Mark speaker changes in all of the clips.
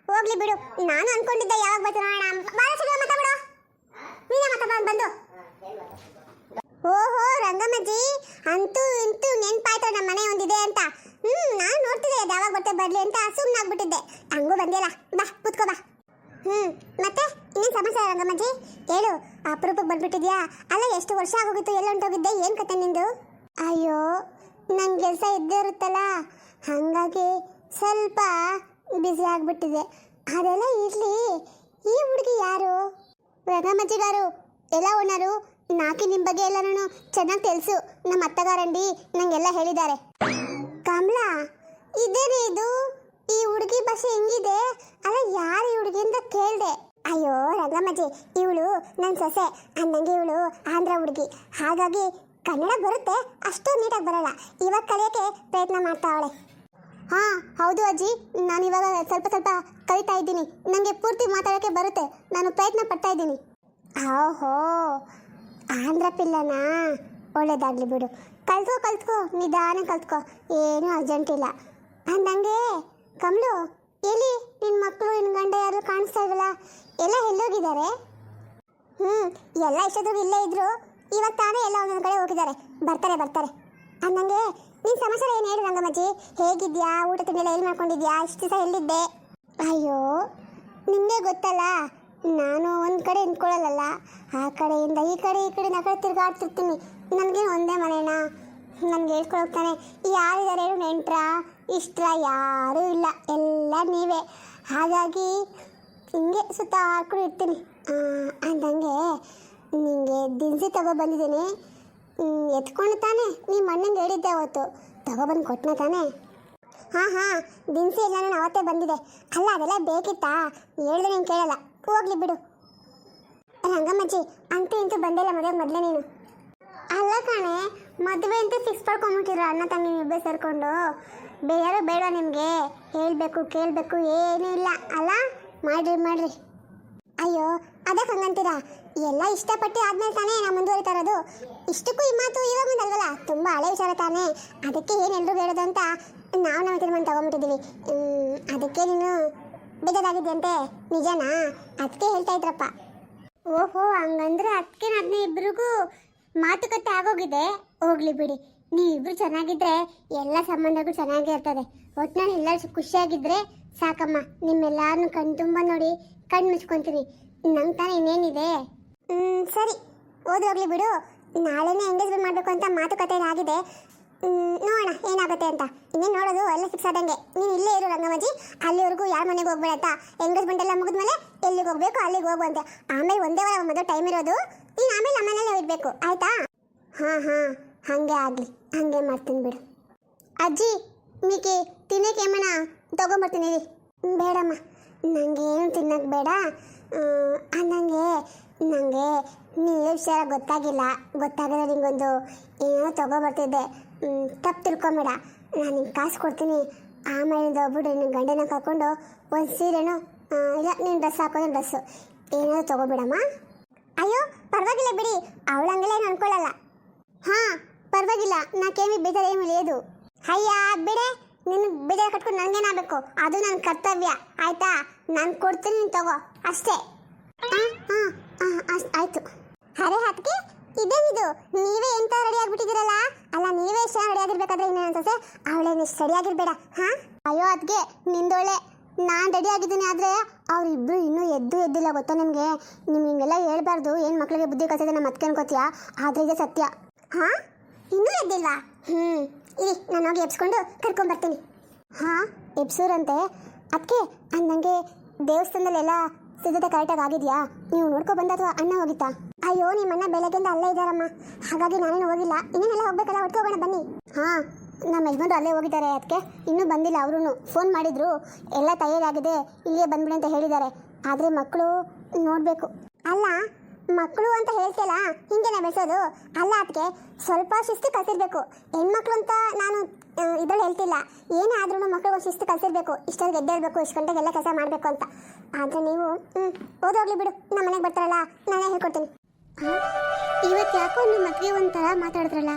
Speaker 1: ಹೋಗ್ಲಿ ಬಿಡು. ನಾನು ಅನ್ಕೊಂಡಿದ್ದೆ ಯಾವಾಗ ಬರ್ತೀರ ಬಾಲಚಂದ್ರ ಮಾತಾಡೋ. ನೀನೇ ಮಾತಾಡೋದು ಬಂದು. ಓಹೋ ರಂಗಮ್ಮಜ್ಜಿ, ಅಂತೂ ಇಂತೂ ನೆನ್ಪಾಯ್ತು ನಮ್ಮ ಮನೆ ಒಂದಿದೆ ಅಂತ. ನಾನು ನೋಡ್ತಿದ್ದೆ ಯಾವಾಗ ಬರ್ತೇ ಬರ್ಲಿ ಅಂತ ಸುಮ್ಮನಾಗ್ಬಿಟ್ಟಿದ್ದೆ. ಹಂಗೂ ಬಂದಿಲ್ಲ, ಬಾ ಕೂತ್ಕೋ ಬಾ. ಮತ್ತೆ ಇನ್ನೇನು ಸಮಾಚಾರ ರಂಗಮ್ಮಜ್ಜಿ? ಹೇಳು, ಅಪರೂಪಕ್ಕೆ ಬಂದ್ಬಿಟ್ಟಿದ್ಯಾ? ಅಲ್ಲ ಎಷ್ಟು ವರ್ಷ ಆಗೋಗಿತ್ತು, ಎಲ್ಲ ಹೊಂಟೋಗಿದ್ದೆ, ಏನು ಕತೆ ನಿಂದು? ಅಯ್ಯೋ ನಂಗೆ ಕೆಲಸ ಇದ್ದೇ ಇರುತ್ತಲ್ಲ, ಹಾಗಾಗಿ ಸ್ವಲ್ಪ ಬ್ಯುಸಿ ಆಗಿಬಿಟ್ಟಿದೆ. ಅದೆಲ್ಲ ಇರಲಿ, ಈ ಹುಡುಗಿ ಯಾರು? ರಂಗಮ್ಮಜ್ಜಿಗಾರು ಎಲ್ಲ ಓನರು. ನಾಕಿ ನಿಮ್ಮ ಬಗ್ಗೆ ಎಲ್ಲ ನಾನು ಚೆನ್ನಾಗಿ తెలుసు. ನಮ್ಮ ಅತ್ತಗಾರಂಡಿ ನಂಗೆಲ್ಲ ಹೇಳಿದ್ದಾರೆ. ಕಮಲಾ, ಇದೇನೇ ಇದು? ಈ ಹುಡುಗಿ ಭಾಷೆ ಹೆಂಗಿದೆ? ಅಲ್ಲ ಯಾರು ಈ ಹುಡುಗಿ ಅಂತ ಕೇಳಿದೆ. ಅಯ್ಯೋ ರಂಗಮ್ಮಜ್ಜಿ, ಇವಳು ನನ್ನ ಸೊಸೆ. ಅಂದಂಗೆ ಇವಳು ಆಂಧ್ರ ಹುಡುಗಿ, ಹಾಗಾಗಿ ಕನ್ನಡ ಬರುತ್ತೆ, ಅಷ್ಟೊಂದು ನೀಟಾಗಿ ಬರಲ್ಲ. ಇವಾಗ ಕಲಿಯೋಕ್ಕೆ ಪ್ರಯತ್ನ ಮಾಡ್ತಾವಳೆ. ಹಾಂ ಹೌದು ಅಜ್ಜಿ, ನಾನು ಇವಾಗ ಸ್ವಲ್ಪ ಸ್ವಲ್ಪ ಕಲಿತಾ ಇದ್ದೀನಿ. ನನಗೆ ಪೂರ್ತಿ ಮಾತಾಡೋಕ್ಕೆ ಬರುತ್ತೆ, ನಾನು ಪ್ರಯತ್ನ ಪಡ್ತಾ ಇದ್ದೀನಿ. ಓಹೋ ಆಂಧ್ರ ಪಿಲ್ಲನಾ? ಒಳ್ಳೇದಾಗಲಿ ಬಿಡು, ಕಲ್ತ್ಕೋ ನಿಧಾನ ಕಲ್ತ್ಕೋ, ಏನೂ ಅರ್ಜೆಂಟ್ ಇಲ್ಲ. ಅಂದಂಗೆ ಕಮಲು, ಎಲ್ಲಿ ನಿನ್ನ ಮಕ್ಕಳು ನಿನ್ನ ಗಂಡ ಯಾರು ಕಾಣಿಸ್ತಾ ಇರಲ್ಲ, ಎಲ್ಲ ಎಲ್ಲೋಗಿದ್ದಾರೆ? ಎಲ್ಲ ಇಷ್ಟೊತ್ತಿಗೆ ಇಲ್ಲೇ ಇದ್ರು, ಇವಾಗ ತಾನೇ ಎಲ್ಲ ಒಂದೊಂದು ಕಡೆ ಹೋಗಿದ್ದಾರೆ. ಬರ್ತಾರೆ. ಅಂದಂಗೆ ನಿನ್ನ ಸಮಾಚಾರ ಏನು ಹೇಳು ರಂಗಮ್ಮಜ್ಜಿ? ಹೇಗಿದ್ಯಾ? ಊಟ ತಿಂಡಿ ಎಲ್ಲಿ ಮಾಡ್ಕೊಂಡಿದ್ಯಾ? ಇಷ್ಟು ದಿವಸ ಎಲ್ಲಿದ್ದೆ? ಅಯ್ಯೋ ನಿಮಗೆ ಗೊತ್ತಲ್ಲ, ನಾನು ಒಂದು ಕಡೆ ನಿಂತ್ಕೊಳ್ಳಲ್ಲ, ಆ ಕಡೆಯಿಂದ ಈ ಕಡೆ ಆ ಕಡೆ ತಿರ್ಗಾಡ್ತಿರ್ತೀನಿ. ನನಗೆ ಒಂದೇ ಮನೇನಾ? ನನಗೆ ಹೇಳ್ಕೊಳೋಗ್ತಾನೆ ಯಾರಿದ್ದಾರೆ ಹೇಳು? ನೆಂಟ್ರ ಇಷ್ಟರ ಯಾರೂ ಇಲ್ಲ, ಎಲ್ಲ ನೀವೇ. ಹಾಗಾಗಿ ಹಿಂಗೆ ಸುತ್ತಾಡ್ಕೊಂಡು ಇರ್ತೀನಿ. ಅಂದಂಗೆ ನಿನಗೆ ದಿನಸಿ ತಗೊಬಂದಿದ್ದೀನಿ, ಎತ್ಕೊಂಡು ತಾನೆ ನಿಮ್ಮ ಅಣ್ಣಂಗೆ ಹೇಳಿದ್ದೆ ಅವತ್ತು, ತಗೊಬಂದು ಕೊಟ್ಟನೆ ತಾನೆ? ಹಾಂ ದಿನಸಿ ಎಲ್ಲ ನಾನು ಅವತ್ತೇ ಬಂದಿದೆ. ಅಲ್ಲ ಅದೆಲ್ಲ ಬೇಕಿತ್ತಾ? ಹೇಳಿದ್ರೆ ನೀನು ಕೇಳಲ್ಲ, ಹೋಗ್ಲಿ ಬಿಡು. ರಂಗಮ್ಮಜ್ಜಿ, ಅಂತೂ ಇಂತೂ ಬಂದಿಲ್ಲ ಮದುವೆಗೆ ಮೊದಲೇ ನೀನು? ಅಲ್ಲ ಕಾಣೆ, ಮದುವೆ ಅಂತ ಫಿಕ್ಸ್ ಮಾಡ್ಕೊಂಡ್ಬಿಟ್ಟಿರೋ ಅಣ್ಣ ತಂಗಿ ಇಬ್ಬರು ಸೇರಿಕೊಂಡು. ಬೇರೆ ಬೇಡ ನಿಮಗೆ? ಹೇಳಬೇಕು ಕೇಳಬೇಕು ಏನೂ ಇಲ್ಲ ಅಲ್ಲ? ಮಾಡ್ರಿ. ಅಯ್ಯೋ ಅದಕ್ಕೆ ಹಂಗಂತೀರಾ? ಎಲ್ಲ ಇಷ್ಟಪಟ್ಟು ಆದ್ಮೇಲೆ ತಾನೇ ನಾವು ಮುಂದುವರಿತಾ ಇರೋದು. ಇಷ್ಟಕ್ಕೂ ಈ ಮಾತು ಇವಾಗ ಮುಂದಲ್ವಲ್ಲ, ತುಂಬ ಹಳೆ ವಿಚಾರ ತಾನೇ, ಅದಕ್ಕೆ ಏನು ಎಲ್ರಿಗೂ ಹೇಳೋದು ಅಂತ ನಾವು ನಮ್ಮ ತೀರ್ಮಾನ ತಗೊಂಡ್ಬಿಟ್ಟಿದ್ದೀವಿ. ಅದಕ್ಕೆ ನೀನು ಬೇಜಾರಾಗಿದ್ಯಂತೆ, ನಿಜನಾ? ಅದಕ್ಕೆ ಹೇಳ್ತಾ ಇದ್ರಪ್ಪ. ಓಹೋ ಹಂಗಂದ್ರೆ ಅದಕ್ಕೆ ಅದನ್ನ ಇಬ್ಬರಿಗೂ ಮಾತುಕತೆ ಆಗೋಗಿದೆ. ಹೋಗ್ಲಿ ಬಿಡಿ, ನೀವಿಬ್ರು ಚೆನ್ನಾಗಿದ್ರೆ ಎಲ್ಲ ಸಂಬಂಧಗಳು ಚೆನ್ನಾಗೇ ಇರ್ತದೆ. ಒಟ್ಟಿನಲ್ಲಿ ಎಲ್ಲರೂ ಖುಷಿಯಾಗಿದ್ದರೆ ಸಾಕಮ್ಮ. ನಿಮ್ಮೆಲ್ಲರನ್ನು ಕಣ್ಣು ತುಂಬ ನೋಡಿ ಕಣ್ಣು ಮುಚ್ಕೊತೀನಿ. ನಂಗೆ ತಾನೇ ಇನ್ನೇನಿದೆ? ಸರಿ ಓದೋಗ್ಲಿ ಬಿಡು. ನಾಳೆನೇ ಎಂಗೇಜ್ಮೆಂಟ್ ಮಾಡಬೇಕು ಅಂತ ಮಾತುಕತೆ ಆಗಿದೆ. ನೋಡೋಣ ಏನಾಗುತ್ತೆ ಅಂತ. ಇನ್ನೇನು ನೋಡೋದು ಎಲ್ಲ ಫಿಕ್ಸ್ ಆದಂಗೆ. ನೀನು ಇಲ್ಲೇ ಇರು ರಂಗಮ್ಮಜ್ಜಿ, ಅಲ್ಲಿವರೆಗೂ ಯಾರ ಮನೆಗೆ ಹೋಗ್ಬೇಡ ಅಂತ. ಎಂಗೇಜ್ಮೆಂಟ್ ಎಲ್ಲ ಮುಗಿದ್ಮೇಲೆ ಎಲ್ಲಿಗೆ ಹೋಗಬೇಕು ಅಲ್ಲಿಗೆ ಹೋಗುವಂತೆ. ಆಮೇಲೆ ಒಂದೇ ವಾರ ಮೊದಲು ಟೈಮ್ ಇರೋದು, ನೀನು ಆಮೇಲೆ ನಮ್ಮನೆಯಲ್ಲೇ ಇರಬೇಕು, ಆಯಿತಾ? ಹಾಂ ಹಾಗೆ ಆಗಲಿ, ಹಾಗೆ ಮಾಡ್ತೀನಿ ಬಿಡು. ಅಜ್ಜಿ ಮೀಕೆ ತಿನ್ನೋಕೆ ಏಮನ ತೊಗೊಂಬರ್ತೀನಿ. ಬೇಡಮ್ಮ, ನನಗೇನು ತಿನ್ನೋಕೆ ಬೇಡ. ಅಂದಂಗೆ ನನಗೆ ನೀನು ವಿಷಯ ಗೊತ್ತಾಗಿದ್ರೆ ನಿಂಗೊಂದು ಏನೋ ತೊಗೊಬರ್ತಿದ್ದೆ. ತಪ್ಪು ತಿಳ್ಕೊಂಬೇಡ, ನಾನು ನಿಂಗೆ ಕಾಸು ಕೊಡ್ತೀನಿ. ಆಮೇಲೆ ಹೋಗ್ಬಿಟ್ಟು ನಿನ್ನ ಗಂಡನ ಕರ್ಕೊಂಡು ಒಂದು ಸೀರೆನೋ ಇಲ್ಲ ನೀನು ಡ್ರೆಸ್ ಹಾಕೋದು ಡ್ರೆಸ್ಸು ಏನಾದರೂ ತೊಗೊಬಿಡಮ್ಮ. ಅಯ್ಯೋ ಪರವಾಗಿಲ್ಲ ಬಿಡಿ, ಅವಳಂಗೆಲ್ಲ ಏನು ಅನ್ಕೊಳ್ಳಲ್ಲ. ಹಾಂ ಪರವಾಗಿಲ್ಲ, ನಾಕೇಮಿ ಬೇಜಾರು ಏನು ಲೇದು. ಅಯ್ಯ ಬಿಡೆ, ನಿನ್ನ ಬೇಜಾರು ಕಟ್ಕೊಂಡು ನನಗೇನಾಗಬೇಕು? ಅದು ನನ್ನ ಕರ್ತವ್ಯ, ಆಯಿತಾ? ನಾನು ಕೊಡ್ತೀನಿ, ನೀನು ತಗೋ ಅಷ್ಟೇ. ಆಯಿತು. ಅರೆ ಅದಕ್ಕೆ ಇದೇನಿದು? ನೀವೇ ಎಂತ ರೆಡಿ ಆಗಿಬಿಟ್ಟಿದ್ದೀರಲ್ಲ? ಅಲ್ಲ ನೀವೇ ಎಷ್ಟು ರೆಡಿ ಆಗಿರ್ಬೇಕಾದ್ರೆ ಇನ್ನೇನು ಅನ್ಸೆ, ಅವಳೇನು ಇಷ್ಟು ರೆಡಿ ಆಗಿರ್ಬೇಡ. ಹಾಂ ಅಯ್ಯೋ ಅದಕ್ಕೆ ನಿಂದೊಳ್ಳೆ, ನಾನು ರೆಡಿ ಆಗಿದ್ದೀನಿ, ಆದರೆ ಅವರಿಬ್ಬರು ಇನ್ನೂ ಎದ್ದಿಲ್ಲ ಗೊತ್ತಾ ನಿಮಗೆ? ನಿಮ್ಗೆ ಹಿಂಗೆಲ್ಲ ಹೇಳ್ಬಾರ್ದು, ಏನು ಮಕ್ಕಳಿಗೆ ಬುದ್ಧಿ ಕಲಿಸಿದ್ರೆ ನಮ್ಮ ಅದಕ್ಕೆ ಅನ್ಕೋತೀಯಾ? ಆದರೆ ಇದೆ ಸತ್ಯ. ಹಾಂ ಇನ್ನೂ ಎದ್ದಿಲ್ವಾ? ಇರಿ ನಾನು ಹೋಗಿ ಎಬ್ಸ್ಕೊಂಡು ಕರ್ಕೊಂಬರ್ತೀನಿ. ಹಾಂ ಎಬ್ಸೂರಂತೆ ಅದಕ್ಕೆ. ಅಂದಂಗೆ ದೇವಸ್ಥಾನದಲ್ಲೆಲ್ಲ ಸಿದ್ಧತೆ ಕರೆಕ್ಟಾಗಿ ಆಗಿದೆಯಾ? ನೀವು ನೋಡ್ಕೊ ಬಂದ ಅಥವಾ ಅಣ್ಣ ಹೋಗಿತ್ತಾ? ಅಯ್ಯೋ ನಿಮ್ಮ ಅಣ್ಣ ಬೆಳಗ್ಗೆಯಿಂದ ಅಲ್ಲೇ ಇದ್ದಾರಮ್ಮ, ಹಾಗಾಗಿ ನಾನೇನು ಹೋಗಿಲ್ಲ. ಇನ್ನೇನೆಲ್ಲ ಹೋಗ್ಬೇಕಲ್ಲ, ಒಟ್ಟು ಹೋಗೋಣ ಬನ್ನಿ. ಹಾಂ ನಮ್ಮ ಯಜಮಾನ್ರು ಅಲ್ಲೇ ಹೋಗಿದ್ದಾರೆ, ಅದಕ್ಕೆ ಇನ್ನೂ ಬಂದಿಲ್ಲ. ಅವರು ಫೋನ್ ಮಾಡಿದ್ರು, ಎಲ್ಲ ತಯಾರಾಗಿದೆ, ಇಲ್ಲಿಯೇ ಬಂದ್ಬಿಡಿ ಅಂತ ಹೇಳಿದ್ದಾರೆ. ಆದರೆ ಮಕ್ಕಳು ನೋಡಬೇಕು. ಅಲ್ಲ ಮಕ್ಕಳು ಅಂತ ಹೇಳ್ತಿಲ್ಲ, ಹಿಂಗೇನೆ ಬೆಳೆಸೋದು? ಅಲ್ಲ ಅದಕ್ಕೆ ಸ್ವಲ್ಪ ಶಿಸ್ತು ಕಲಿಸಿರ್ಬೇಕು. ಹೆಣ್ಮಕ್ಳು ಅಂತ ನಾನು ಇದರಲ್ಲಿ ಹೇಳ್ತಿಲ್ಲ, ಏನೇ ಆದ್ರೂ ಮಕ್ಕಳು ಶಿಸ್ತು ಕಲಿಸಿರ್ಬೇಕು. ಇಷ್ಟೊಂದು ಎದ್ದೇಳಬೇಕು, ಇಷ್ಟು ಗಂಟೆಗೆಲ್ಲ ಕೆಲಸ ಮಾಡಬೇಕು ಅಂತ. ಆದರೆ ನೀವು ಓದೋಗ್ಲಿ ಬಿಡು, ನಮ್ಮ ಮನೆಗೆ ಬರ್ತಾರಲ್ಲ ನಾನೇ ಹೇಳ್ಕೊಡ್ತೀನಿ. ಇವತ್ತು ಯಾಕೋ ನಿಮ್ಮ ಮಕ್ಕಳಿಗೆ ಒಂಥರ ಮಾತಾಡಿದ್ರಲ್ಲ,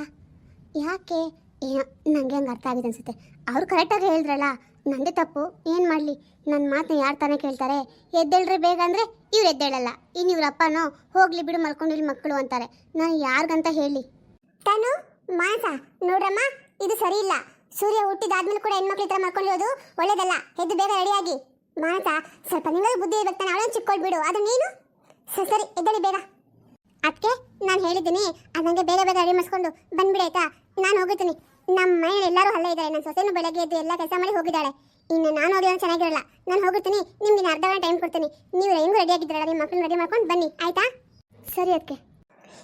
Speaker 1: ಯಾಕೆ? ಏನೋ ನನಗೆ ಹಂಗೆ ಅರ್ಥ ಆಗಿದೆ ಅನ್ಸುತ್ತೆ. ಅವ್ರು ಕರೆಕ್ಟಾಗಿ ಹೇಳಿದ್ರಲ್ಲ, ನಂದೇ ತಪ್ಪು, ಏನು ಮಾಡಲಿ? ನನ್ನ ಮಾತನ್ನ ಯಾರು ತಾನೇ ಕೇಳ್ತಾರೆ? ಎದ್ದೇಳ್ರೆ ಬೇಗ ಅಂದರೆ ಇವ್ರು ಎದ್ದೇಳಲ್ಲ, ಇನ್ನು ಇವ್ರ ಅಪ್ಪನೋ ಹೋಗ್ಲಿ ಬಿಡು ಮಲ್ಕೊಂಡಿಲ್ಲ ಮಕ್ಕಳು ಅಂತಾರೆ. ನಾನು ಯಾರಿಗಂತ ಹೇಳಿ? ತಾನು ಮಾಸ ನೋಡ್ರಮ್ಮ, ಇದು ಸರಿ ಇಲ್ಲ. ಸೂರ್ಯ ಹುಟ್ಟಿದಾದ್ಮೇಲೆ ಕೂಡ ಹೆಣ್ಮಕ್ಳು ಈ ಥರ ಮಲ್ಕೊಂಡಿರೋದು ಒಳ್ಳೇದಲ್ಲ. ಎದ್ದು ಬೇಗ ರೆಡಿಯಾಗಿ. ಮಾಸ ಸ್ವಲ್ಪ ನಿಮಗೆ ಬುದ್ಧಿ ಇರ್ಬೇಕು ತಾನೆ, ಅವಳನ್ನು ಚಿಕ್ಕೊಳ್ಬಿಡು. ಅದು ನೀನು ಸರಿ ಎದ್ದೇಳಿ ಬೇಗ. ಅದಕ್ಕೆ ನಾನು ಹೇಳಿದ್ದೀನಿ, ಅದಂಗೆ ಬೇಗ ಬೇಗ ರೆಡಿ ಮಾಡಿಸ್ಕೊಂಡು ಬಂದ್ಬಿಡಿ ಆಯ್ತಾ? ನಾನು ಹೋಗುತ್ತೀನಿ. ನಮ್ಮ ಮನೇಲಿ ಎಲ್ಲರೂ ಅಲ್ಲೇ ಇದ್ದಾರೆ. ನನ್ನ ಸೊಸೆನೂ ಬೆಳಗ್ಗೆ ಎದ್ದು ಎಲ್ಲ ಕೆಲಸ ಮಾಡಿ ಹೋಗಿದ್ದಾಳೆ. ಇನ್ನು ನಾನು ಹೋಗಿರೋ ಚೆನ್ನಾಗಿರಲ್ಲ. ನಾನು ಹೋಗುತ್ತೀನಿ, ನಿಮ್ಗೆ ಅರ್ಧ ಗಂಟೆ ಟೈಮ್ ಕೊಡ್ತೀನಿ. ನೀವು ಹೆಂಗೂ ರೆಡಿ ಆಗಿದ್ದೀರಲ್ಲ, ನಿಮ್ಮ ಮಕ್ಕಳನ್ನ ರೆಡಿ ಮಾಡ್ಕೊಂಡು ಬನ್ನಿ ಆಯ್ತಾ? ಸರಿ ಅದಕ್ಕೆ.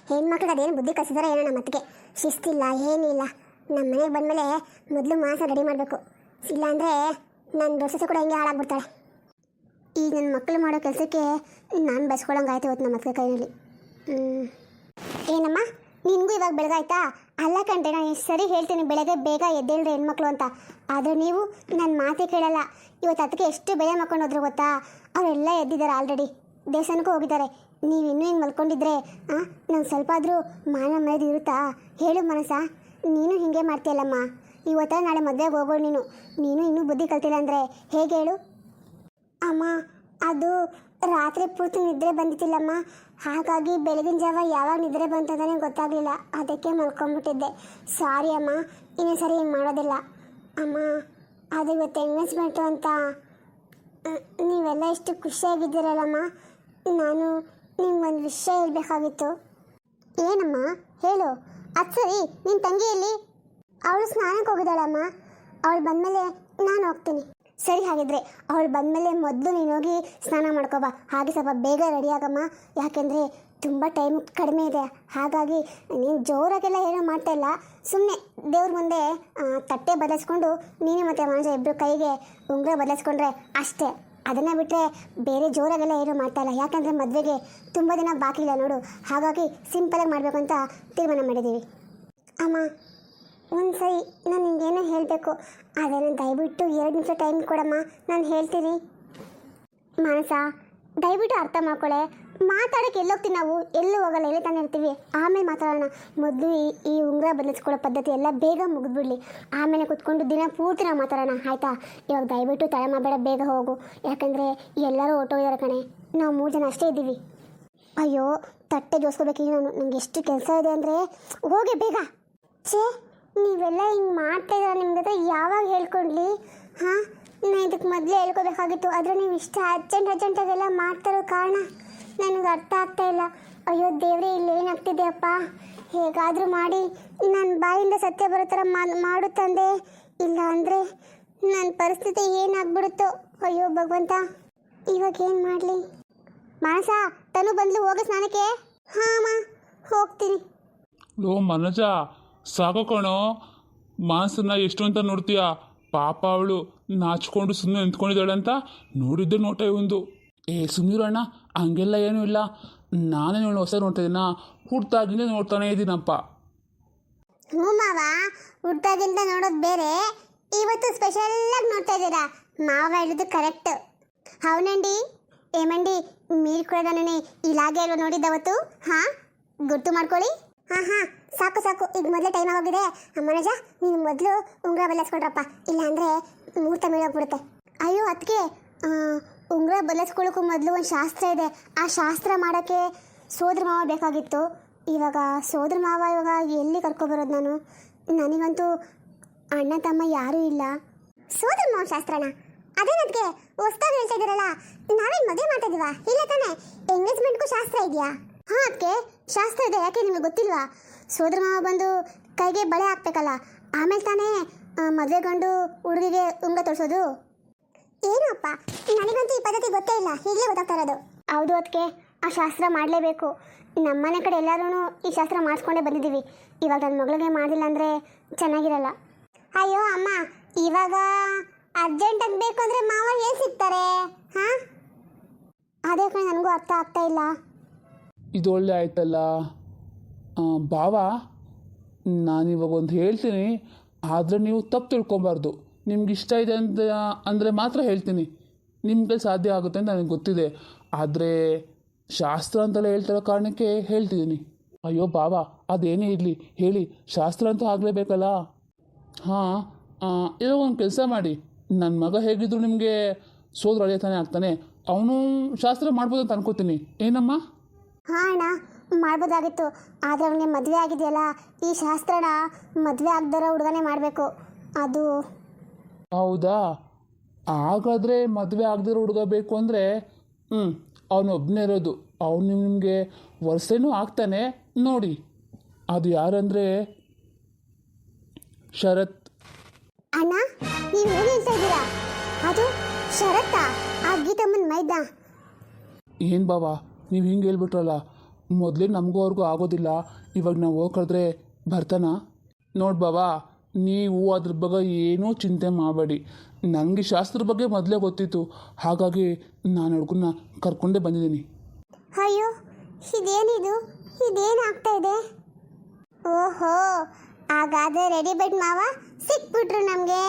Speaker 1: ಹೆಣ್ಮಕ್ಳಿಗೆ ಅದೇನು ಬುದ್ಧಿ ಕಲಿಸಿದಾರೆ ಏನೋ ನಮ್ಮ ಅತ್ತಿಗೆ. ಶಿಸ್ತಿಲ್ಲ ಏನಿಲ್ಲ. ನಮ್ಮ ಮನೆಗೆ ಬಂದಮೇಲೆ ಮೊದಲು ಮಾಸ ರೆಡಿ ಮಾಡಬೇಕು. ಇಲ್ಲಾಂದರೆ ನನ್ನ ದೊಡ್ಡ ಕೂಡ ಹಿಂಗೆ ಹಾಳಾಗ್ಬಿಡ್ತಾಳೆ. ಈಗ ನನ್ನ ಮಕ್ಕಳು ಮಾಡೋ ಕೆಲಸಕ್ಕೆ ನಾನು ಬಸ್ಕೊಳ್ಳೋಂಗಾಯ್ತು ಇವತ್ತು ನಮ್ಮ ಅತ್ತಿಗೆ ಕೈಯಲ್ಲಿ. ಏನಮ್ಮ ನಿನಗೂ ಇವಾಗ ಬೆಳಗಾಯ್ತಾ? ಅಲ್ಲ ಕಂಡ್ರೆ ನಾನು ಎಷ್ಟು ಸರಿ ಹೇಳ್ತೀನಿ ಬೆಳಗ್ಗೆ ಬೇಗ ಎದ್ದೇಳ್ರಿ ಹೆಣ್ಮಕ್ಳು ಅಂತ. ಆದರೆ ನೀವು ನನ್ನ ಮಾತೇ ಕೇಳಲ್ಲ. ಇವತ್ತು ಅದಕ್ಕೆ ಎಷ್ಟು ಬೇಗ ಮಕ್ಕೊಂಡು ಹೋದ್ರು ಗೊತ್ತಾ? ಅವರೆಲ್ಲ ಎದ್ದಿದ್ದಾರೆ ಆಲ್ರೆಡಿ, ದೇವಸ್ಥಾನಕ್ಕೂ ಹೋಗಿದ್ದಾರೆ. ನೀವು ಇನ್ನೂ ಹಿಂಗೆ ಮಲ್ಕೊಂಡಿದ್ರೆ ನಂಗೆ ಸ್ವಲ್ಪ ಆದರೂ ಮಾನ ಮರ್ಯಾದೆ ಇರುತ್ತಾ? ಹೇಳು ಮನಸ, ನೀನು ಹೀಗೆ ಮಾಡ್ತೀಯಲ್ಲಮ್ಮ. ಇವತ್ತ ನಾಳೆ ಮದುವೆಗೆ ಹೋಗೋಳು ನೀನು ಇನ್ನೂ ಬುದ್ಧಿ ಕಲ್ತಿಲ್ಲ ಅಂದರೆ ಹೇಗೆ ಹೇಳು? ಅಮ್ಮ ಅದು ರಾತ್ರಿ ಪೂರ್ತಿ ನಿದ್ರೆ ಬಂದಿತ್ತಿಲ್ಲಮ್ಮ. ಹಾಗಾಗಿ ಬೆಳಗಿನ ಜಾವ ಯಾವಾಗ ನಿದ್ರೆ ಬಂತಂತಾನೆ ಗೊತ್ತಾಗಲಿಲ್ಲ. ಅದಕ್ಕೆ ಮಲ್ಕೊಂಡ್ಬಿಟ್ಟಿದ್ದೆ. ಸಾರಿ ಅಮ್ಮ, ಇನ್ನೊಂದು ಸರಿ ಹಿಂಗೆ ಮಾಡೋದಿಲ್ಲ. ಅಮ್ಮ ಅದು ಇವತ್ತು ಎಂಗೇಜ್ಮೆಂಟು ಅಂತ ನೀವೆಲ್ಲ ಎಷ್ಟು ಖುಷಿಯಾಗಿದ್ದೀರಲ್ಲಮ್ಮ. ನಾನು ನಿಮ್ಗೊಂದು ವಿಷಯ ಹೇಳಬೇಕಾಗಿತ್ತು. ಏನಮ್ಮ ಹೇಳು? ಅದು ಸರಿ, ನಿನ್ನ ತಂಗಿಯಲ್ಲಿ ಅವಳು ಸ್ನಾನಕ್ಕೆ ಹೋಗಿದ್ದಾಳಮ್ಮ. ಅವಳು ಬಂದಮೇಲೆ ನಾನು ಹೋಗ್ತೀನಿ. ಸರಿ, ಹಾಗಿದ್ರೆ ಅವಳು ಬಂದಮೇಲೆ ಮೊದಲು ನೀನು ಹೋಗಿ ಸ್ನಾನ ಮಾಡ್ಕೊಬಾ. ಹಾಗೆ ಸ್ವಲ್ಪ ಬೇಗ ರೆಡಿ ಆಗಮ್ಮ. ಯಾಕೆಂದರೆ ತುಂಬ ಟೈಮ್ ಕಡಿಮೆ ಇದೆ. ಹಾಗಾಗಿ ನೀನು ಜೋರಾಗೆಲ್ಲ ಏನೋ ಮಾಡ್ತಾಯಿಲ್ಲ. ಸುಮ್ಮನೆ ದೇವ್ರ ಮುಂದೆ ತಟ್ಟೆ ಬದಲಿಸ್ಕೊಂಡು ನೀನು ಮತ್ತು ಮನುಜ ಇಬ್ಬರು ಕೈಗೆ ಉಂಗುರ ಬದಲಿಸ್ಕೊಂಡ್ರೆ ಅಷ್ಟೇ. ಅದನ್ನು ಬಿಟ್ಟರೆ ಬೇರೆ ಜೋರಾಗೆಲ್ಲ ಏನೂ ಮಾಡ್ತಾಯಿಲ್ಲ. ಯಾಕಂದರೆ ಮದುವೆಗೆ ತುಂಬ ದಿನ ಬಾಕಿ ಇಲ್ಲ ನೋಡು. ಹಾಗಾಗಿ ಸಿಂಪಲಾಗಿ ಮಾಡಬೇಕು ಅಂತ ತೀರ್ಮಾನ ಮಾಡಿದ್ದೀವಿ. ಅಮ್ಮ ಒಂದು ಸರಿ ನಾನು ನಿಮಗೇನೋ ಹೇಳಬೇಕು. ಅದನ್ನು ದಯವಿಟ್ಟು 2 ನಿಮಿಷ ಟೈಮ್ ಕೊಡಮ್ಮ, ನಾನು ಹೇಳ್ತೀನಿ. ಮನಸ ದಯವಿಟ್ಟು ಅರ್ಥ ಮಾಡ್ಕೊಳ್ಳೆ. ಮಾತಾಡೋಕ್ಕೆ ಎಲ್ಲೋಗ್ತೀವಿ ನಾವು? ಎಲ್ಲೂ ಹೋಗಲ್ಲ, ಎಲ್ಲೇ ತಾನೇ ಇರ್ತೀವಿ. ಆಮೇಲೆ ಮಾತಾಡೋಣ. ಮೊದಲು ಈ ಉಂಗುರ ಬದಲಿಸ್ಕೊಳ್ಳೋ ಪದ್ಧತಿ ಎಲ್ಲ ಬೇಗ ಮುಗಿದ್ಬಿಡ್ಲಿ. ಆಮೇಲೆ ಕುತ್ಕೊಂಡು ದಿನ ಪೂರ್ತಿ ನಾವು ಮಾತಾಡೋಣ ಆಯಿತಾ? ಇವಾಗ ದಯವಿಟ್ಟು ತಡ ಮಾಡಬೇಡ, ಬೇಗ ಹೋಗು. ಯಾಕಂದರೆ ಎಲ್ಲರೂ ಹೊರ್ಟೋಗಿದ್ದಾರೆ ಕಣೆ. ನಾವು 3 ಜನ ಅಷ್ಟೇ ಇದ್ದೀವಿ. ಅಯ್ಯೋ ತಟ್ಟೆ ಜೋಸ್ಕೋಬೇಕೀಗ ನಾನು. ನನಗೆ ಎಷ್ಟು ಕೆಲಸ ಇದೆ ಅಂದರೆ ಹೋಗಿ ಬೇಗ. ಛೇ, ನೀವೆಲ್ಲ ಹಿಂಗೆ ಮಾಡ್ತಾಯಿದ್ದೀರ. ನಿಮ್ಗೆ ಹತ್ರ ಯಾವಾಗ ಹೇಳ್ಕೊಂಡ್ಲಿ? ಹಾಂ, ನಾನು ಇದಕ್ಕೆ ಮೊದಲೇ ಹೇಳ್ಕೊಬೇಕಾಗಿತ್ತು. ಆದರೆ ನೀವು ಇಷ್ಟ ಅರ್ಜೆಂಟಾಗೆಲ್ಲ ಮಾಡ್ತಾರೋ ಕಾರಣ ನನಗೆ ಅರ್ಥ ಆಗ್ತಾಯಿಲ್ಲ. ಅಯ್ಯೋ ದೇವರೇ, ಇಲ್ಲಿ ಏನಾಗ್ತಿದೆ ಅಪ್ಪ? ಹೇಗಾದರೂ ಮಾಡಿ ನನ್ನ ಬಾಯಿಂದ ಸತ್ಯ ಬರೋ ಥರ ಮಾಡು ತಂದೆ. ಇಲ್ಲ ಅಂದರೆ ನನ್ನ ಪರಿಸ್ಥಿತಿ ಏನಾಗ್ಬಿಡುತ್ತೋ. ಅಯ್ಯೋ ಭಗವಂತ, ಇವಾಗ ಏನು ಮಾಡಲಿ? ಮಾನಸ, ತನು ಬಂದ್ಲು, ಹೋಗೋ ಸ್ನಾನಕ್ಕೆ. ಹಾಂ ಅಮ್ಮ, ಹೋಗ್ತೀನಿ.
Speaker 2: ಲೋ ಮನೋಜ, ಸಾಕು ಕಣೋ. ಮಾನಸನ್ನ ಎಷ್ಟು ಅಂತ ನೋಡ್ತೀಯ? ಪಾಪ ಅವಳು ನಾಚ್ಕೊಂಡು ಸುಮ್ಮನೆ ನಿಂತ್ಕೊಂಡಿದ್ದಾಳೆ ಅಂತ ನೋಡಿದ್ದೆ ನೋಟ ಒಂದು. ಸುಮ್ಮನಿರೋಣ, ಹಂಗೆಲ್ಲ ಏನೂ ಇಲ್ಲ. ನಾನೇ ನೋಡಿ ಹೊಸ ನೋಡ್ತಾ ಇದ್ದೀನ, ಹುಡ್ತಾಗಿಂದ ನೋಡ್ತಾನೆ ಇದ್ದೀನಪ್ಪ.
Speaker 1: ಹ್ಞೂ ಮಾವ, ಹುಡ್ತಾಗಿಂದ ನೋಡೋದು ಬೇರೆ, ಇವತ್ತು ಸ್ಪೆಷಲಾಗಿ ನೋಡ್ತಾ ಇದ್ದೀರಾ. ಮಾವ ಹೇಳಿದ್ದು ಕರೆಕ್ಟ್. ಹೌನಂಡಿ. ಏಮಂಡಿ, ಮೀರು ಕೂಡ ನಾನೇ ಇಲಾಗೆ ಅಲ್ವ ನೋಡಿದ್ದವತ್ತು? ಹಾಂ, ಗುರ್ತು ಮಾಡ್ಕೊಳ್ಳಿ. ಹಾಂ ಸಾಕು ಈಗ ಮೊದಲೇ ಟೈಮ್ ಆಗೋಗಿದೆ. ಮನೋಜ, ನೀನು ಮೊದಲು ಉಂಗುರ ಬದಲಿಸ್ಕೊಂಡ್ರಪ್ಪ. ಇಲ್ಲಾಂದರೆ ಮುಹೂರ್ತ ಮೀಳೋಗ್ಬಿಡುತ್ತೆ. ಅಯ್ಯೋ ಅದಕ್ಕೆ ಉಂಗುರ ಬದಲಿಸ್ಕೊಳ್ಳೋಕ್ಕೂ ಮೊದಲು ಒಂದು ಶಾಸ್ತ್ರ ಇದೆ. ಆ ಶಾಸ್ತ್ರ ಮಾಡೋಕ್ಕೆ ಸೋದರ ಮಾವ ಬೇಕಾಗಿತ್ತು. ಇವಾಗ ಸೋದರ ಮಾವ ಎಲ್ಲಿ ಕರ್ಕೊಬರೋದು ನಾನು? ನನಗಂತೂ ಅಣ್ಣ ತಮ್ಮ ಯಾರೂ ಇಲ್ಲ. ಸೋದರ ಮಾವ ಶಾಸ್ತ್ರನ? ಅದೇನದಕ್ಕೆ ಹೊಸ್ದಾಗಿ ಹೇಳ್ತಾ ಇದ್ದೀರಲ್ಲ? ನಾವೇನು ಮದುವೆ ಮಾಡ್ತಾ ಇದೀವಾ? ಇಲ್ಲ ತಾನೇ? ಎಂಗೇಜ್ಮೆಂಟ್ಗೂ ಶಾಸ್ತ್ರ ಇದೆಯಾ? ಹಾಂ, ಅದಕ್ಕೆ ಶಾಸ್ತ್ರ ಇದೆ. ಯಾಕೆ ನಿಮಗೆ ಗೊತ್ತಿಲ್ವಾ? ಸೋದರ ಮಾವ ಬಂದು ಕೈಗೆ ಬಳೆ ಹಾಕ್ಬೇಕಲ್ಲ, ಆಮೇಲೆ ತಾನೇ ಮದುವೆ ಗಂಡು ಹುಡುಗಿಗೆ ಉಂಗ ತೋರಿಸೋದು. ಏನಪ್ಪ, ನನಗಂತೂ ಈ ಪದ್ಧತಿ ಗೊತ್ತೇ ಇಲ್ಲ, ಈಗಲೇ ಗೊತ್ತಾಗ್ತಾ ಇರೋದು. ಹೌದು, ಅದಕ್ಕೆ ಆ ಶಾಸ್ತ್ರ ಮಾಡಲೇಬೇಕು. ನಮ್ಮನೆ ಕಡೆ ಎಲ್ಲರೂ ಈ ಶಾಸ್ತ್ರ ಮಾಡಿಸ್ಕೊಂಡೇ ಬಂದಿದ್ದೀವಿ. ಇವಾಗ ನನ್ನ ಮಗಳಿಗೆ ಮಾಡಿಲ್ಲ ಅಂದರೆ ಚೆನ್ನಾಗಿರಲ್ಲ. ಅಯ್ಯೋ ಅಮ್ಮ, ಇವಾಗ ಅರ್ಜೆಂಟಾಗಿ ಬೇಕು ಅಂದರೆ ಮಾವ ಎಲ್ಲಿ ಸಿಗ್ತಾರೆ? ಹಾಂ, ಅದೇ ಕಡೆ ನನಗೂ ಅರ್ಥ ಆಗ್ತಾ ಇಲ್ಲ.
Speaker 2: ಇದು ಒಳ್ಳೆ ಆಯ್ತಲ್ಲ ಬಾವ. ನಾನಿವಾಗ ಒಂದು ಹೇಳ್ತೀನಿ, ಆದರೆ ನೀವು ತಪ್ಪು ತಿಳ್ಕೊಬಾರ್ದು. ನಿಮ್ಗೆ ಇಷ್ಟ ಇದೆ ಅಂತ ಅಂದರೆ ಮಾತ್ರ ಹೇಳ್ತೀನಿ. ನಿಮಗೆ ಸಾಧ್ಯ ಆಗುತ್ತೆ ಅಂತ ನನಗೆ ಗೊತ್ತಿದೆ. ಆದರೆ ಶಾಸ್ತ್ರ ಅಂತೆಲ್ಲ ಹೇಳ್ತಿರೋ ಕಾರಣಕ್ಕೆ ಹೇಳ್ತಿದ್ದೀನಿ. ಅಯ್ಯೋ ಬಾವ, ಅದೇನೇ ಇರಲಿ ಹೇಳಿ, ಶಾಸ್ತ್ರ ಅಂತೂ ಆಗಲೇಬೇಕಲ್ಲ. ಹಾಂ, ಇವಾಗ ಒಂದು ಕೆಲಸ ಮಾಡಿ, ನನ್ನ ಮಗ ಹೇಗಿದ್ರು ನಿಮಗೆ ಸೋದರ ಅಳಿಯತಾನೆ ಆಗ್ತಾನೆ, ಅವನು ಶಾಸ್ತ್ರ ಮಾಡ್ಬೋದು ಅಂತ ಅನ್ಕೋತೀನಿ. ಏನಮ್ಮ?
Speaker 1: ಹಾಂ ಅಣ್ಣ, ಮಾಡ್ಬೋದಾಗಿತ್ತು. ಆದರೆ ಅವನಿಗೆ ಮದುವೆ ಆಗಿದೆಯಲ್ಲ, ಈ ಶಾಸ್ತ್ರನ ಮದುವೆ ಆಗದಿರೋ ಹುಡುಗನೇ ಮಾಡಬೇಕು. ಅದು
Speaker 2: ಹೌದಾ? ಹಾಗಾದರೆ ಮದುವೆ ಆಗದಿರೋ ಹುಡುಗ ಬೇಕು ಅಂದರೆ ಅವನು ಒಬ್ಬನೇ ಇರೋದು. ಅವನು ನಿಮಗೆ ವರ್ಷನೂ ಆಗ್ತಾನೆ ನೋಡಿ. ಅದು ಯಾರಂದರೆ ಶರತ್.
Speaker 1: ಅಣ್ಣ, ನೀವು ಏನು ಹೇಳ್ತಾ ಇದ್ದೀರಾ? ಅದು ಶರತ್ತಾ? ಆ ಗೀತಮ್ಮನ ಮೈದ?
Speaker 2: ಏನು ಬಾವಾ ನೀವು ಹಿಂಗೆ ಹೇಳ್ಬಿಟ್ರಲ್ಲ, ಮೊದಲೇ ನಮಗೂ ಅವ್ರಿಗೂ ಆಗೋದಿಲ್ಲ, ಇವಾಗ ನಾವು ಹೋಗ್ಕಳಿದ್ರೆ ಬರ್ತಾನ? ನೋಡಿ ಬಾವಾ, ನೀವು ಅದ್ರ ಬಗ್ಗೆ ಏನೂ ಚಿಂತೆ ಮಾಡಬೇಡಿ. ನನಗೆ ಶಾಸ್ತ್ರದ ಬಗ್ಗೆ ಮೊದಲೇ ಗೊತ್ತಿತ್ತು, ಹಾಗಾಗಿ ನಾನು ಹುಡುಗನ್ನ ಕರ್ಕೊಂಡೇ ಬಂದಿದ್ದೀನಿ.
Speaker 1: ಅಯ್ಯೋ, ಇದೇನಿದು? ಇದೇನಾಗ್ತಾ ಇದೆ? ಓಹೋ, ಹಾಗಾದ್ರೆ ರೆಡಿ ಬೆಡ್ ಮಾವ ಸಿಕ್ಬಿಟ್ರು ನಮಗೆ.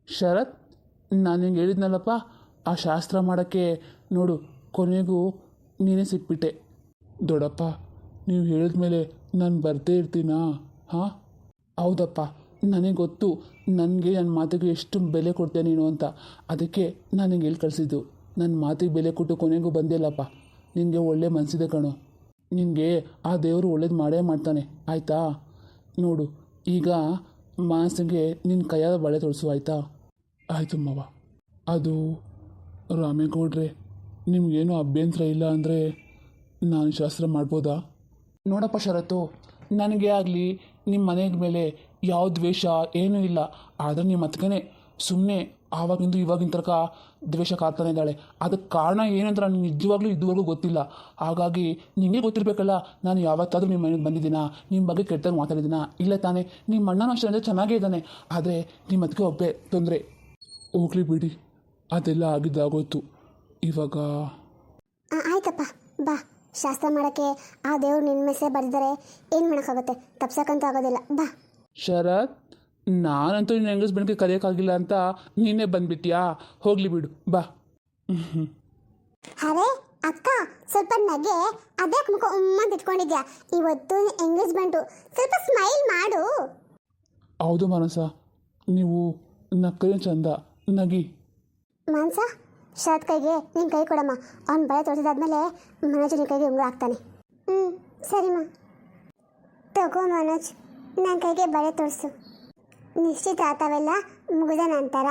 Speaker 2: ಶರತ್, ನಾನು ಹಿಂಗೆ ಹೇಳಿದ್ನಲ್ಲಪ್ಪ, ಆ ಶಾಸ್ತ್ರ ಮಾಡೋಕ್ಕೆ ನೋಡು ಕೊನೆಗೂ ನೀನೇ ಸಿಕ್ಬಿಟ್ಟೆ. ದೊಡ್ಡಪ್ಪ, ನೀವು ಹೇಳಿದ್ಮೇಲೆ ನಾನು ಬರ್ದೇ ಇರ್ತೀನಾ? ಹಾಂ, ಹೌದಪ್ಪ, ನನಗೆ ಗೊತ್ತು ನನಗೆ ನನ್ನ ಮಾತಿಗೆ ಎಷ್ಟು ಬೆಲೆ ಕೊಡ್ತೀಯ ನೀನು ಅಂತ. ಅದಕ್ಕೆ ನಾನು ಹಿಂಗೆ ಹೇಳಿ ಕಳಿಸಿದ್ದು. ನನ್ನ ಮಾತಿಗೆ ಬೆಲೆ ಕೊಟ್ಟು ಕೊನೆಗೂ ಬಂದಿಲ್ಲಪ್ಪ. ನಿನಗೆ ಒಳ್ಳೆ ಮನಸ್ಸಿದೆ ಕಣೋ. ನಿನಗೆ ಆ ದೇವರು ಒಳ್ಳೇದು ಮಾಡೇ ಮಾಡ್ತಾನೆ, ಆಯಿತಾ? ನೋಡು, ಈಗ ಮನಸ್ಸಿಗೆ ನಿನ್ನ ಕೈಯಾದ ಬಳೆ ತೊಳಸು, ಆಯಿತಾ? ಆಯಿತು ಮಾವ. ಅದು ರಾಮೇಗೌಡ್ರೆ, ನಿಮಗೇನು ಅಭ್ಯಂತರ ಇಲ್ಲ ಅಂದರೆ ನಾನು ಶಾಸ್ತ್ರ ಮಾಡ್ಬೋದಾ? ನೋಡಪ್ಪ ಶರತ್ತು, ನನಗೆ ಆಗಲಿ ನಿಮ್ಮ ಮನೆಯ ಮೇಲೆ ಯಾವ ದ್ವೇಷ ಏನೂ ಇಲ್ಲ. ಆದರೆ ನಿಮ್ಮ ಅತ್ತಿಗೆನೇ ಸುಮ್ಮನೆ ಆವಾಗಿಂದು ಇವಾಗಿನ ತನಕ ದ್ವೇಷ ಕಾಡ್ತಾನೆ ಇದ್ದಾಳೆ. ಅದಕ್ಕೆ ಕಾರಣ ಏನಂತ ನನಗೆ ನಿಜವಾಗ್ಲೂ ಇದುವರೆಗೂ ಗೊತ್ತಿಲ್ಲ. ಹಾಗಾಗಿ ನಿಮಗೆ ಗೊತ್ತಿರಬೇಕಲ್ಲ, ನಾನು ಯಾವತ್ತಾದರೂ ನಿಮ್ಮ ಮನೆಗೆ ಬಂದಿದ್ದೀನಾ? ನಿಮ್ಮ ಬಗ್ಗೆ ಕೆಟ್ಟದಾಗ ಮಾತಾಡಿದ್ದೀನಾ? ಇಲ್ಲ ತಾನೇ? ನಿಮ್ಮ ಅಣ್ಣನೂ ಅಷ್ಟೇ ಅಂದರೆ ಚೆನ್ನಾಗೇ ಇದ್ದಾನೆ. ಆದರೆ ನಿಮ್ಮ ಅತ್ತಿಗೆ ಒಬ್ಬೇ ತೊಂದರೆ. ಹೋಗ್ಲಿ ಬಿಡಿ, ಅದೆಲ್ಲ ಆಗಿದ್ದಾಗೋಯ್ತು. ಇವಾಗ
Speaker 1: ಆಯ್ತಪ್ಪ, ಬಾ. ಶಾಸ್ತ್ರ ಮಾಡೋಕ್ಕೆ ಆ ದೇವ್ರು ನಿನ್ನ ಮೆಸೆ ಬರೆದರೆ ಏನು ಮಾಡೋಕ್ಕಾಗುತ್ತೆ? ತಪ್ಸಕ್ಕಂತೂ ಆಗೋದಿಲ್ಲ, ಬಾ.
Speaker 2: ಶರತ್, ನಾನಂತೂ ನಿನ್ನ ಎಂಗೇಜ್ಮೆಂಟ್ಗೆ ಕರೆಯೋಕ್ಕಾಗಿಲ್ಲ ಅಂತ ನೀನೇ ಬಂದ್ಬಿಟ್ಯಾ? ಹೋಗಲಿ ಬಿಡು, ಬಾ.
Speaker 1: ಅರೆ ಅಕ್ಕ, ಸ್ವಲ್ಪ ನಗೆ. ಅದ್ಯಾಕೆ ಮುಖ ಉಮ್ಮಂತ ಇಟ್ಕೊಂಡಿದ್ಯಾ? ಇವತ್ತು ಎಂಗೇಜ್ಮೆಂಟು, ಸ್ವಲ್ಪ ಸ್ಮೈಲ್ ಮಾಡು.
Speaker 2: ಹೌದು ಮನಸ, ನೀವು ನಕ್ಕರೆ ಚಂದ, ನಗಿ.
Speaker 1: ಮಾನ್ಸ, ಶರತ್ ಕೈಗೆ ನಿನ್ನ ಕೈ ಕೊಡಮ್ಮ. ಅವ್ನು ಬಳೆ ತೋರಿಸಿದಾದ್ಮೇಲೆ ಮನೋಜ್ ನಿನ್ನ ಕೈಗೆ ಉಂಗುರ ಹಾಕ್ತಾನೆ. ಸರಿಮ್ಮ. ತಗೋ ಮನೋಜ್, ನನ್ನ ಕೈಗೆ ಬಳೆ ತೋರಿಸು. ನಿಶ್ಚಿತಾರ್ಥವೆಲ್ಲ ಮುಗಿದ ನಂತರ